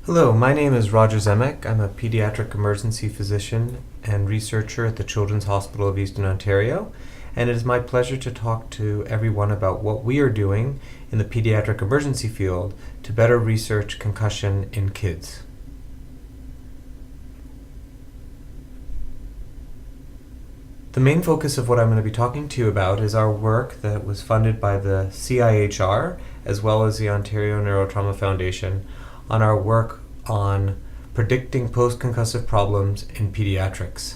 Hello, my name is Roger Zemek. I'm a pediatric emergency physician and researcher at the Children's Hospital of Eastern Ontario, and it is my pleasure to talk to everyone about what we are doing in the pediatric emergency field to better research concussion in kids. The main focus of what I'm going to be talking to you about is our work that was funded by the CIHR as well as the Ontario Neurotrauma Foundation on our work on predicting post-concussive problems in pediatrics.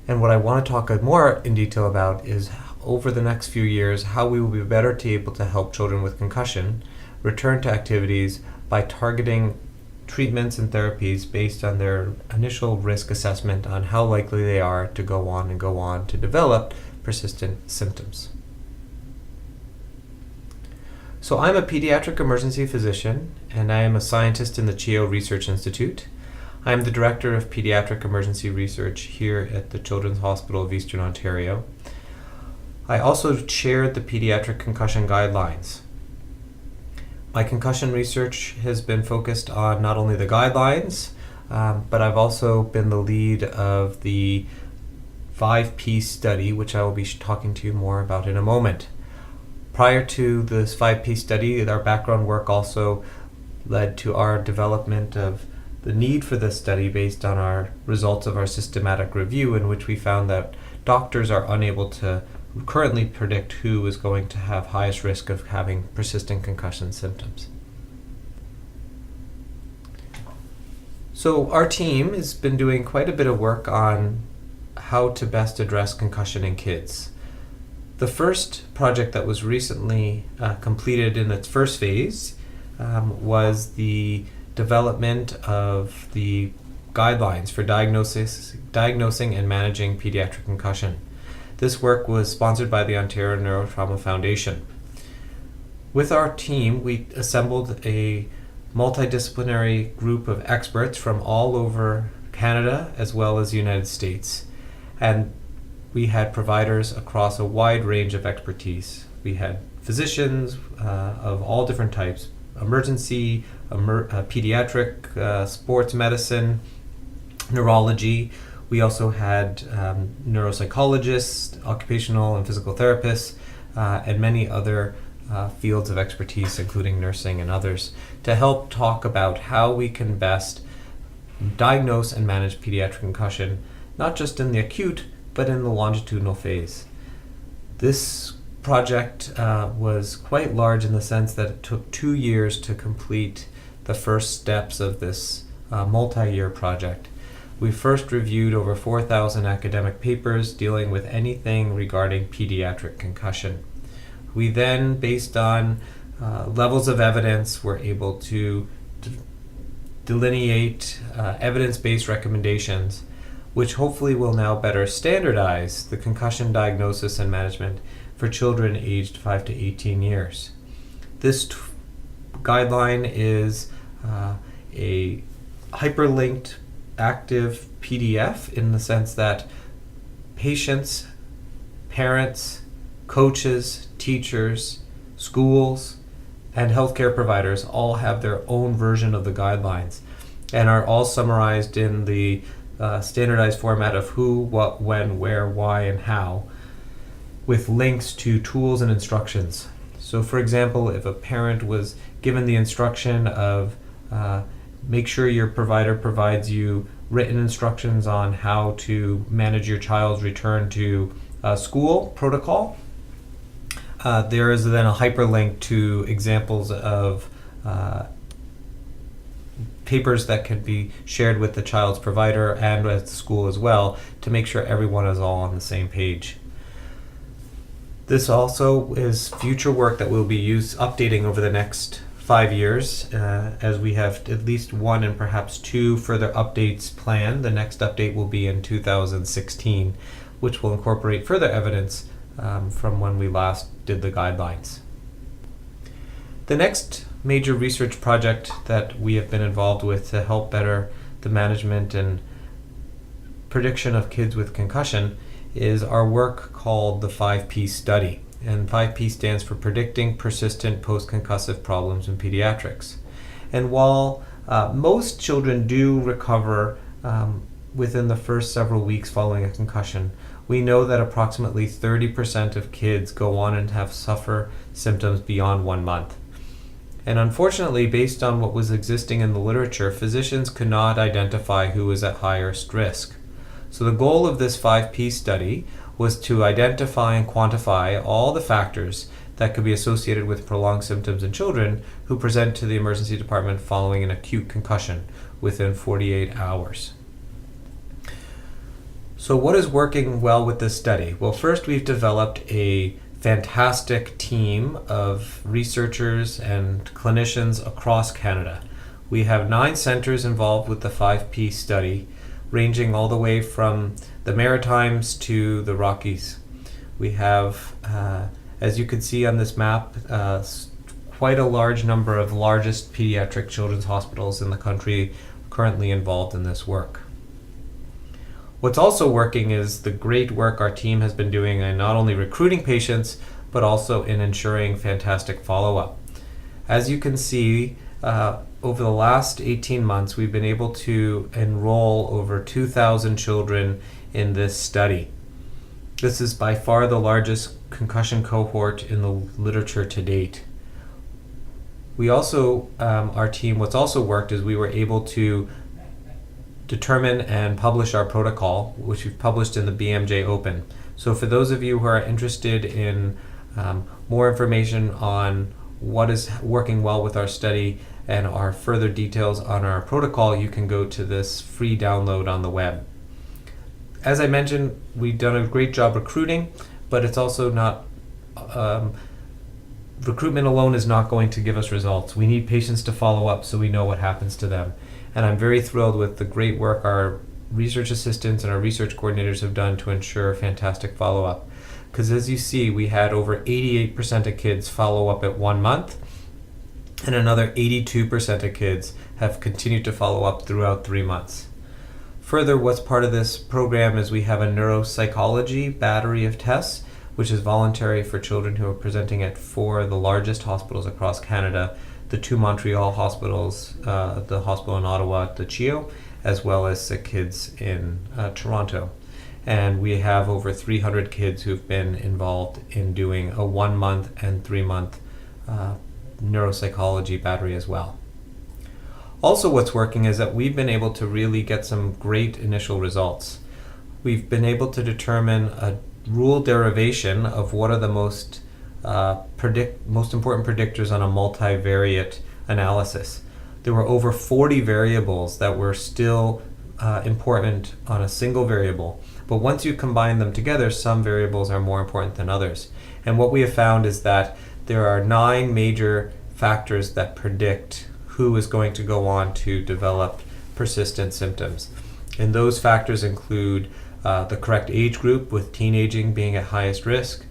And what I want to talk more in detail about is over the next few years how we will be better able to help children with concussion return to activities by targeting treatments and therapies based on their initial risk assessment on how likely they are to go on to develop persistent symptoms. So I'm a pediatric emergency physician, and I am a scientist in the CHEO Research Institute. I am the Director of Pediatric Emergency Research here at the Children's Hospital of Eastern Ontario. I also chaired the Pediatric Concussion Guidelines. My concussion research has been focused on not only the guidelines, but I've also been the lead of the 5P study, which I will be talking to you more about in a moment. Prior to this 5P study, our background work also led to our development of the need for this study based on our results of our systematic review, in which we found that doctors are unable to currently predict who is going to have highest risk of having persistent concussion symptoms. So our team has been doing quite a bit of work on how to best address concussion in kids. The first project that was recently completed in its first phase was the development of the guidelines for diagnosing and managing pediatric concussion. This work was sponsored by the Ontario Neurotrauma Foundation. With our team, we assembled a multidisciplinary group of experts from all over Canada as well as the United States. And we had providers across a wide range of expertise. We had physicians of all different types, emergency, pediatric, sports medicine, neurology. We also had neuropsychologists, occupational and physical therapists, and many other fields of expertise, including nursing and others, to help talk about how we can best diagnose and manage pediatric concussion, not just in the acute, but in the longitudinal phase. This project was quite large in the sense that it took 2 years to complete the first steps of this multi-year project. We first reviewed over 4,000 academic papers dealing with anything regarding pediatric concussion. We then, based on levels of evidence, were able to delineate evidence-based recommendations, which hopefully will now better standardize the concussion diagnosis and management for children aged 5 to 18 years. This guideline is a hyperlinked active PDF in the sense that patients, parents, coaches, teachers, schools, and healthcare providers all have their own version of the guidelines and are all summarized in the standardized format of who, what, when, where, why, and how, with links to tools and instructions. So for example, if a parent was given the instruction of make sure your provider provides you written instructions on how to manage your child's return to school protocol, there is then a hyperlink to examples of papers that can be shared with the child's provider and at the school as well to make sure everyone is all on the same page. This also is future work that we'll be updating over the next 5 years, as we have at least 1 and perhaps 2 further updates planned. The next update will be in 2016, which will incorporate further evidence from when we last did the guidelines. The next major research project that we have been involved with to help better the management and prediction of kids with concussion is our work called the 5P study. And 5P stands for Predicting Persistent Post-Concussive Problems in Pediatrics. And while Most children do recover within the first several weeks following a concussion. We know that approximately 30% of kids go on and suffer symptoms beyond 1 month. And unfortunately, based on what was existing in the literature, physicians could not identify who was at highest risk. So the goal of this 5P study was to identify and quantify all the factors that could be associated with prolonged symptoms in children who present to the emergency department following an acute concussion within 48 hours. So what is working well with this study? Well, first we've developed a fantastic team of researchers and clinicians across Canada. We have 9 centers involved with the 5P study, ranging all the way from the Maritimes to the Rockies. We have, as you can see on this map, quite a large number of largest pediatric children's hospitals in the country currently involved in this work. What's also working is the great work our team has been doing in not only recruiting patients, but also in ensuring fantastic follow-up. As you can see, over the last 18 months, we've been able to enroll over 2,000 children in this study. This is by far the largest concussion cohort in the literature to date. We also, our team, what's also worked is we were able to determine and publish our protocol, which we've published in the BMJ Open. So for those of you who are interested in more information on what is working well with our study and our further details on our protocol, you can go to this free download on the web. As I mentioned, we've done a great job recruiting, but it's also not, recruitment alone is not going to give us results. We need patients to follow up so we know what happens to them. And I'm very thrilled with the great work our research assistants and our research coordinators have done to ensure fantastic follow-up. Because as you see, we had over 88% of kids follow up at 1 month, and another 82% of kids have continued to follow up throughout 3 months. Further, what's part of this program is we have a neuropsychology battery of tests, which is voluntary for children who are presenting at 4 of the largest hospitals across Canada, the 2 Montreal hospitals, the hospital in Ottawa, the CHEO, as well as Sick Kids in Toronto. And we have over 300 kids who've been involved in doing a 1 month and 3 month neuropsychology battery as well. Also, what's working is that we've been able to really get some great initial results. We've been able to determine a rule derivation of what are the most important predictors on a multivariate analysis. There were over 40 variables that were still important on a single variable, but once you combine them together, some variables are more important than others. And what we have found is that there are 9 major factors that predict who is going to go on to develop persistent symptoms. And those factors include the correct age group, with teenaging being at highest risk.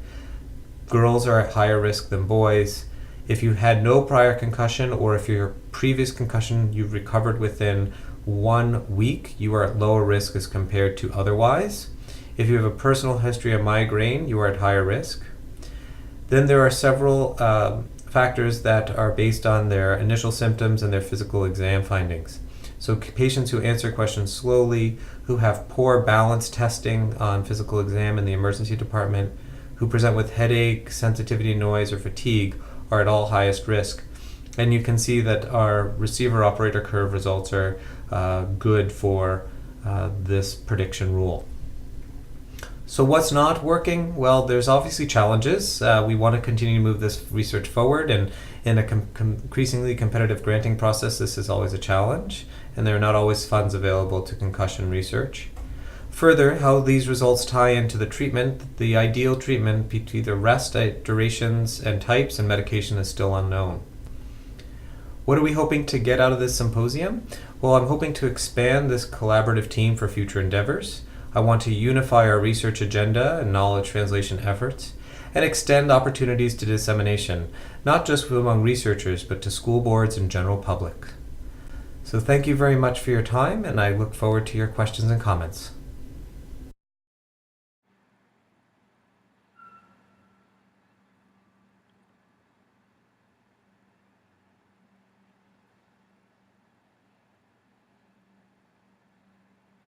Girls are at higher risk than boys. If you had no prior concussion, or if your previous concussion you've recovered within 1 week, you are at lower risk as compared to otherwise. If you have a personal history of migraine, you are at higher risk. Then there are several factors that are based on their initial symptoms and their physical exam findings. So patients who answer questions slowly, who have poor balance testing on physical exam in the emergency department, who present with headache, sensitivity to noise, or fatigue are at all highest risk. And you can see that our receiver operator curve results are good for this prediction rule. So what's not working? Well, there's obviously challenges. We want to continue to move this research forward, and in an increasingly competitive granting process, this is always a challenge, and there are not always funds available to concussion research. Further, how these results tie into the treatment, the ideal treatment between the rest durations and types and medication is still unknown. What are we hoping to get out of this symposium? Well, I'm hoping to expand this collaborative team for future endeavors. I want to unify our research agenda and knowledge translation efforts, and extend opportunities to dissemination, not just among researchers, but to school boards and general public. So thank you very much for your time, and I look forward to your questions and comments.